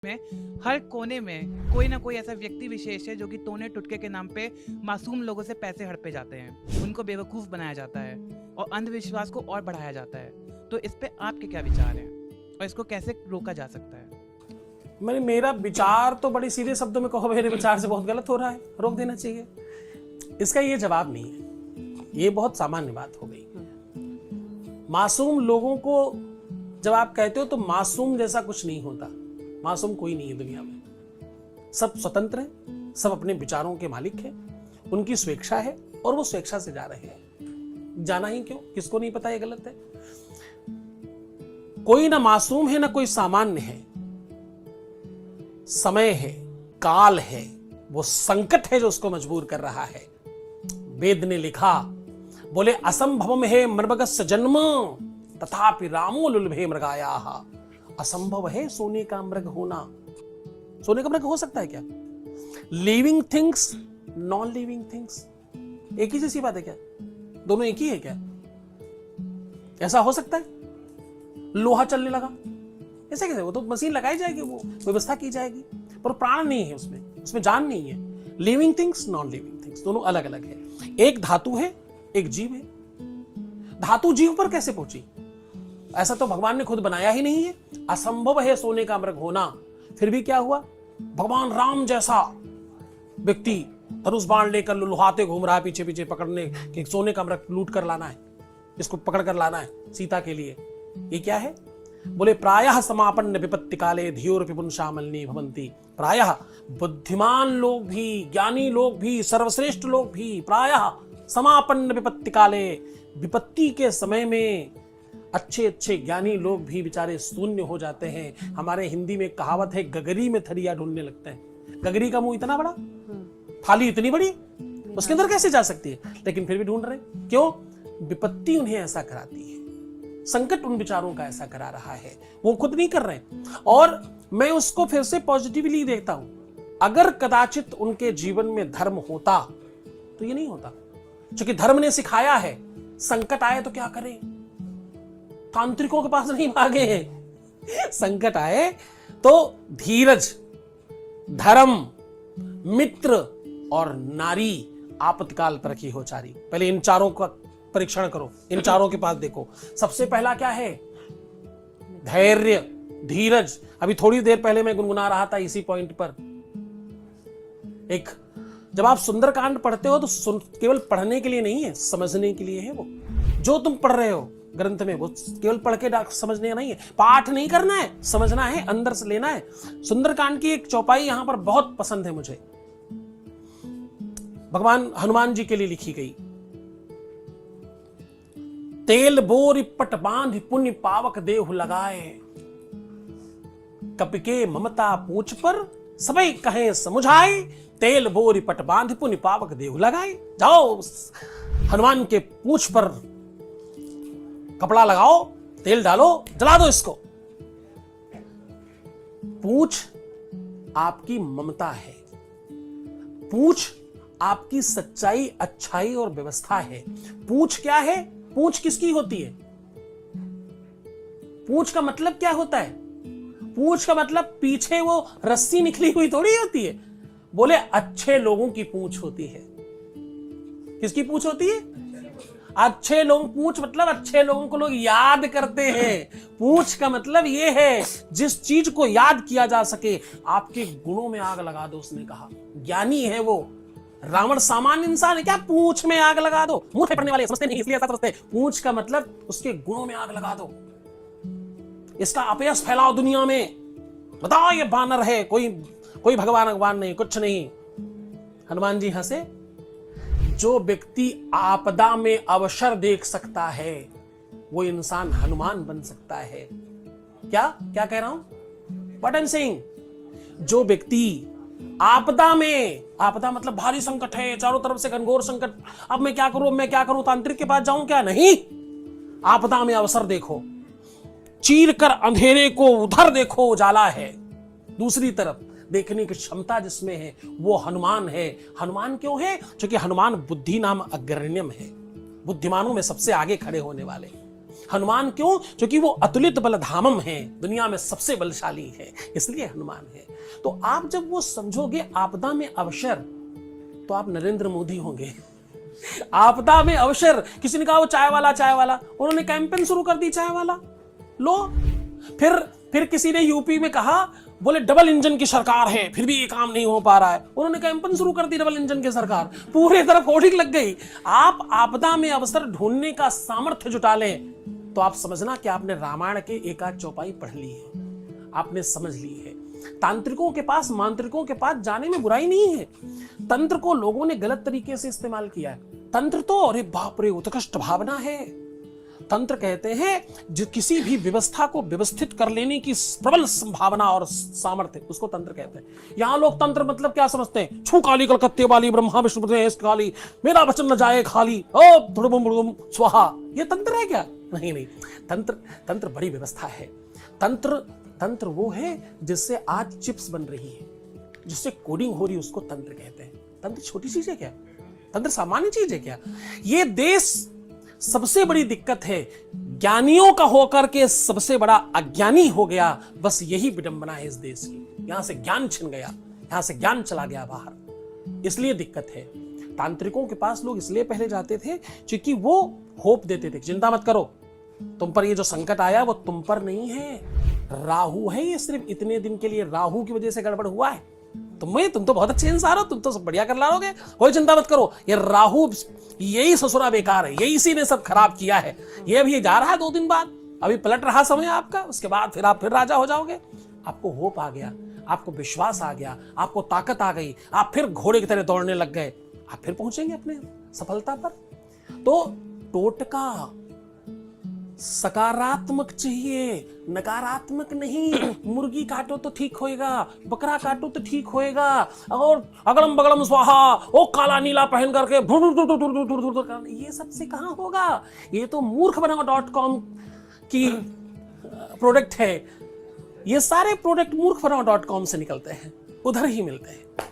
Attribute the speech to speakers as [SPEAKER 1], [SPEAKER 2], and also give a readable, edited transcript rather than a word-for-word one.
[SPEAKER 1] में हर कोने में कोई ना कोई ऐसा व्यक्ति विशेष है जो कि टोने टुटके के नाम पे मासूम लोगों से पैसे हड़पे जाते हैं, उनको बेवकूफ़ बनाया जाता है और अंधविश्वास को और बढ़ाया जाता है। तो इस पे आपके क्या विचार हैं और इसको कैसे रोका जा सकता है?
[SPEAKER 2] मेरा विचार तो बड़े सीधे शब्दों में कहो, मेरे विचार से बहुत गलत हो रहा है, रोक देना चाहिए। इसका ये जवाब नहीं है, ये बहुत सामान्य बात हो गई। मासूम लोगों को जब आप कहते हो तो मासूम जैसा कुछ नहीं होता। मासूम कोई नहीं है दुनिया में, सब स्वतंत्र हैं, सब अपने विचारों के मालिक हैं, उनकी स्वेच्छा है और वो स्वेच्छा से जा रहे हैं। जाना ही क्यों, किसको नहीं पता ये गलत है? कोई ना मासूम है ना कोई सामान्य है, समय है, काल है, वो संकट है जो उसको मजबूर कर रहा है। वेद ने लिखा, बोले असंभवम है मृगस्य जन्म तथापि रामो लुलभे मृगायाः। असंभव है सोने का मृग होना। सोने का मृग हो सकता है क्या? Living things, non living things एक ही जैसी बात है क्या? दोनों एक ही है क्या? ऐसा हो सकता है? लोहा चलने लगा, ऐसे कैसे? वो तो मशीन लगाई जाएगी, वो व्यवस्था की जाएगी, पर प्राण नहीं है उसमें, उसमें जान नहीं है। Living things, non living things दोनों अलग अलग है। एक धातु है, एक जीव है। धातु जीव पर कैसे पहुंची? ऐसा तो भगवान ने खुद बनाया ही नहीं है। असंभव है सोने का मृग होना, फिर भी क्या हुआ? भगवान राम जैसा व्यक्ति धनुष बाण लेकर लुहाते घूम रहा है पीछे पीछे पकड़ने कि सोने का मृग लूट कर लाना है, इसको पकड़ कर लाना है सीता के लिए। ये क्या है? बोले प्रायः समापन्न विपत्ति काले धियोर पिपुंसामलनी भवंती। प्रायः बुद्धिमान लोग भी, ज्ञानी लोग भी, सर्वश्रेष्ठ लोग भी प्रायः समापन्न विपत्ति काले, विपत्ति के समय में अच्छे अच्छे ज्ञानी लोग भी बेचारे शून्य हो जाते हैं। हमारे हिंदी में कहावत है, गगरी में थरिया ढूंढने लगते हैं। गगरी का मुंह इतना बड़ा, थाली इतनी बड़ी, उसके अंदर कैसे जा सकती है? लेकिन फिर भी ढूंढ रहे हैं। क्यों? विपत्ति उन्हें ऐसा कराती है, संकट उन विचारों का ऐसा करा रहा है, वो खुद नहीं कर रहे। और मैं उसको फिर से पॉजिटिवली देखता हूं। अगर कदाचित उनके जीवन में धर्म होता तो ये नहीं होता, क्योंकि धर्म ने सिखाया है संकट आए तो क्या करें। तांत्रिकों के पास नहीं भागे हैं। संकट आए तो धीरज, धर्म, मित्र और नारी आपत्तिकाल पर रखी हो चारी। पहले इन चारों का परीक्षण करो, इन चारों के पास देखो। सबसे पहला क्या है? धैर्य, धीरज। अभी थोड़ी देर पहले मैं गुनगुना रहा था इसी पॉइंट पर। एक, जब आप सुंदरकांड पढ़ते हो तो केवल पढ़ने के लिए नहीं है, समझने के लिए है। वो जो तुम पढ़ रहे हो ग्रंथ में, वो केवल पढ़ के समझने नहीं है, पाठ नहीं करना है, समझना है, अंदर से लेना है। सुंदरकांड की एक चौपाई यहां पर बहुत पसंद है मुझे, भगवान हनुमान जी के लिए लिखी गई। तेल बोर पट बांध पुण्य पावक देहु लगाए, कपिके ममता पूछ पर सबई कहे समुझाए। तेल बोर पट बांध पुण्य पावक देहु लगाए। जाओ हनुमान के पूछ पर कपड़ा लगाओ, तेल डालो, जला दो इसको। पूछ आपकी ममता है, पूछ आपकी सच्चाई, अच्छाई और व्यवस्था है। पूछ क्या है? पूछ किसकी होती है? पूछ का मतलब क्या होता है? पूछ का मतलब पीछे वो रस्सी निकली हुई थोड़ी होती है। बोले अच्छे लोगों की पूछ होती है। किसकी पूछ होती है? अच्छे लोग। पूछ मतलब अच्छे लोगों को लोग याद करते हैं। पूछ का मतलब ये है जिस चीज को याद किया जा सके। आपके गुणों में आग लगा दो, उसने कहा। ज्ञानी है वो। रावण सामान्य इंसान है क्या? पूछ में आग लगा दो। मुंह से पढ़ने वाले समझते नहीं, इसलिए ऐसा समझते हैं। पूछ का मतलब उसके गुणों में आग लगा दो, इसका अपयश फैलाओ दुनिया में। बताओ ये बानर है, कोई भगवान नहीं, कुछ नहीं। हनुमान जी हंसे। जो व्यक्ति आपदा में अवसर देख सकता है वो इंसान हनुमान बन सकता है। क्या कह रहा हूं? What I am saying? जो व्यक्ति आपदा में, आपदा मतलब भारी संकट है, चारों तरफ से घनघोर संकट, अब मैं क्या करूं, तांत्रिक के पास जाऊं क्या? नहीं, आपदा में अवसर देखो। चीर कर अंधेरे को उधर देखो, उजाला है। दूसरी तरफ देखने की क्षमता जिसमें है वो हनुमान है। हनुमान क्यों है? क्योंकि हनुमान बुद्धि नाम अग्रण्यम है, बुद्धिमानों में सबसे आगे खड़े होने वाले। हनुमान क्यों? क्योंकि वो अतुलित बलधामम है, दुनिया में सबसे बलशाली है, इसलिए हनुमान है। तो आप जब वो समझोगे आपदा में अवसर, तो आप नरेंद्र मोदी होंगे। आपदा में अवसर, किसी ने कहा वो चाय वाला, चाय वाला, उन्होंने कैंपेन शुरू कर दी चाय वाला, लो। फिर किसी ने यूपी में कहा, बोले डबल इंजन की सरकार है, फिर भी ये काम नहीं हो पा रहा है, उन्होंने कैंपेन शुरू कर दी डबल इंजन की सरकार, पूरे तरफ होर्डिंग लग गई। आप आपदा में अवसर ढूंढने का सामर्थ्य जुटा लें, तो आप समझना कि आपने रामायण के एक आध चौपाई पढ़ ली है, आपने समझ ली है। तांत्रिकों के पास, मांत्रिकों के पास जाने में बुराई नहीं है। तंत्र को लोगों ने गलत तरीके से इस्तेमाल किया है। तंत्र तो अरे बाप रे उत्कृष्ट भावना है। तंत्र कहते हैं जो किसी भी व्यवस्था को व्यवस्थित कर लेने की प्रबल संभावना और सामर्थ्य, उसको तंत्र कहते हैं। यहां लोग तंत्र मतलब क्या समझते हैं? छू काली कलकत्ते वाली, ब्रह्मा विष्णु काली, मेरा वचन न जाए खाली, ओ धुड़बुम स्वाहा, ये तंत्र है क्या? नहीं, तंत्र बड़ी व्यवस्था है। तंत्र वो है जिससे आज चिप्स बन रही है, जिससे कोडिंग हो रही है, उसको तंत्र कहते हैं। तंत्र छोटी चीज है क्या? तंत्र सामान्य चीज है क्या? ये देश सबसे बड़ी दिक्कत है, ज्ञानियों का होकर के सबसे बड़ा अज्ञानी हो गया। बस यही विडंबना है इस देश की। यहां से ज्ञान छिन गया, यहां से ज्ञान चला गया बाहर, इसलिए दिक्कत है। तांत्रिकों के पास लोग इसलिए पहले जाते थे क्योंकि वो होप देते थे, चिंता मत करो, तुम पर ये जो संकट आया वो तुम पर नहीं है, राहु है, ये सिर्फ इतने दिन के लिए, राहु की वजह से गड़बड़ हुआ है। तुम तो बहुत अच्छे इंसान हो, तुम तो सब बढ़िया कर लाओगे, कोई चिंता मत करो, ये राहु यही ससुरा बेकार है, यही इसी ने सब खराब किया है, ये अभी जा रहा है 2 दिन बाद, अभी पलट रहा समय आपका, उसके बाद फिर आप फिर राजा हो जाओगे। आपको होप आ गया, आपको विश्वास आ गया, आपको ताकत आ गई, आप फिर घोड़े की तरह दौड़ने लग गए, आप फिर पहुंचेंगे अपने सफलता पर। तो टोटका सकारात्मक चाहिए, नकारात्मक नहीं। मुर्गी काटो तो ठीक होएगा, बकरा काटो तो ठीक होएगा, और अगड़म बगड़म स्वाहा, ओ काला नीला पहन करके ये सबसे कहां होगा? ये तो मूर्ख बनाओ.com की प्रोडक्ट है। ये सारे प्रोडक्ट मूर्ख बनाओ.com से निकलते हैं, उधर ही मिलते हैं।